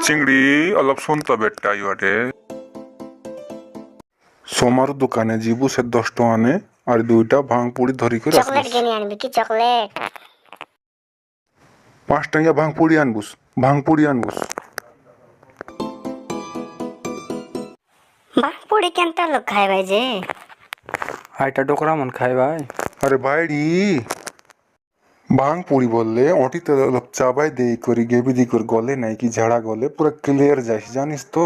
চিংড়ি অলপ শুনতো বেটটা ইবারে সোমার দোকানে জিবু সে 10 টাকা আনে আর 2টা ভাং পুড়ি ধরি করে চকলেট কিনে আনবি কি চকলেট? 5 টাকা ভাং পুড়ি আনবুস বাপুড়ি কেনটা লোক খায় ভাই যে আইটা ডোকরা মন খাই ভাই। আরে ভাইড়ি ভাং পুড়ি বললে অটিতে লোক চাবাই দেই করি গেবি করে গলে নাই কি ঝাড়া গলে পুরো ক্লিয়ার যাইস জানিস তো।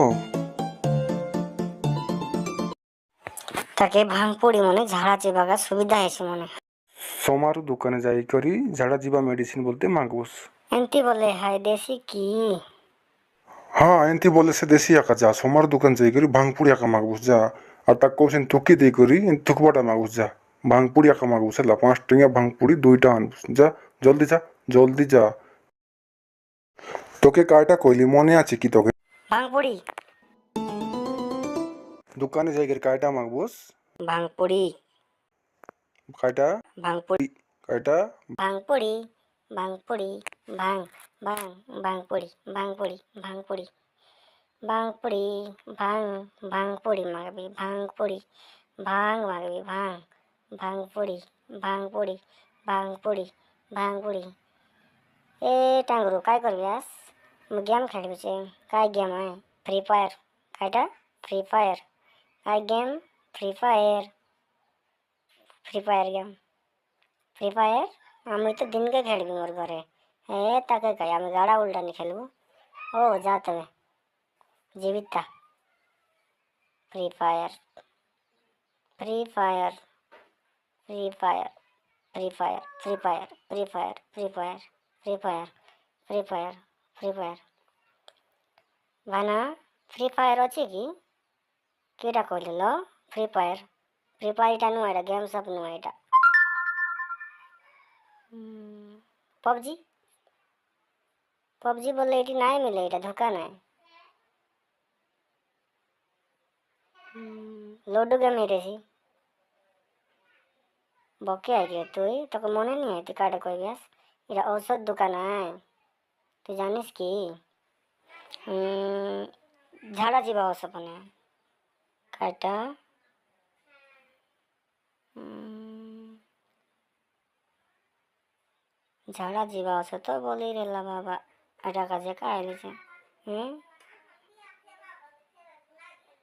তাকে ভাঙপুড়ি মনে ঝাড়া চিবাগা সুবিধা হয়েছে মনে। সোমার দোকানে যাই করি ঝাড়া জিবা মেডিসিন বলতে মাগবুস। এমতি বলে হাই দেশি কি? हाँ एंती बोले से देसी आका जा सोमार दुकान जाई करी भांगपुड़ी आका मागबुस जा और तक कोशिन तुकी दे करी इन तुकबाटा मागबुस जा भांगपुड़ी आका मागबुस ला 5 টাকা भांगपुड़ी 2টা আনবুস যা জলদি যা তোকে কায়টা কইলি মনে আছে কি তোকে ভাঙপুড়ি দোকানে যাই করি কায়টা মাগবুস ভাঙপুড়ি কায়টা ভাঙপুড়ি কায়টা ভাঙপুড়ি ভাঙপুড়ি ভাঙ ভাঙ ভাঙপুড়ি ভাঙপুড়ি ভাঙপুড়ি ভাঙপুড়ি ভাঙ ভাঙপুড়ি মাগবি ভাঙপুড়ি ভাঙ মাগবি ভাঙ ভাঙপুড়ি ভাঙপুড়ি ভাঙপুড়ি ভাঙপুড়ি ए टांगरू काय करबियास मग गेम खेळबिचे काय गेम आहे फ्री फायर कायटा फ्री फायर काय game free fire game free fire আমি তো দিনকে খেলবি মোর ঘরে তাকে কই আমি গাড়া উল্টানি খেলবো ও যা তবে জীবিতা Free Fire Free Fire Free Fire Free Fire Free Fire Free Fire Free Fire Free Fire Free Fire Free Fire ভানা ফ্রি ফায়ার ଅଛି କି କିଟା କହିଲ ଫ୍ରି ଫାୟାର ଏଇଟା ନୁହଁ ଏଇଟା ଗେମ୍ ସପ୍ ନୁହଁ ଏଇଟା ପବଜି ବୋଲେ ଏଇଠି ନାଇଁ ମିଳେ ଏଇଟା ଧୋକା ନାଇଁ ଲୁଡୁ ଗେମ୍ ହେଇଛି বকে আইরে তুই তোকে মনে নেই তুই কাটা কইবিয়াস এটা ঔষধ দোকান আয় তুই জানিস কি ঝাড়া ଯିବା ଔଷଧ নে কাটা ঝাড়া ଯିବା ଔଷଧ বলি রেলা বাবা এটা কাজে কাইলিছে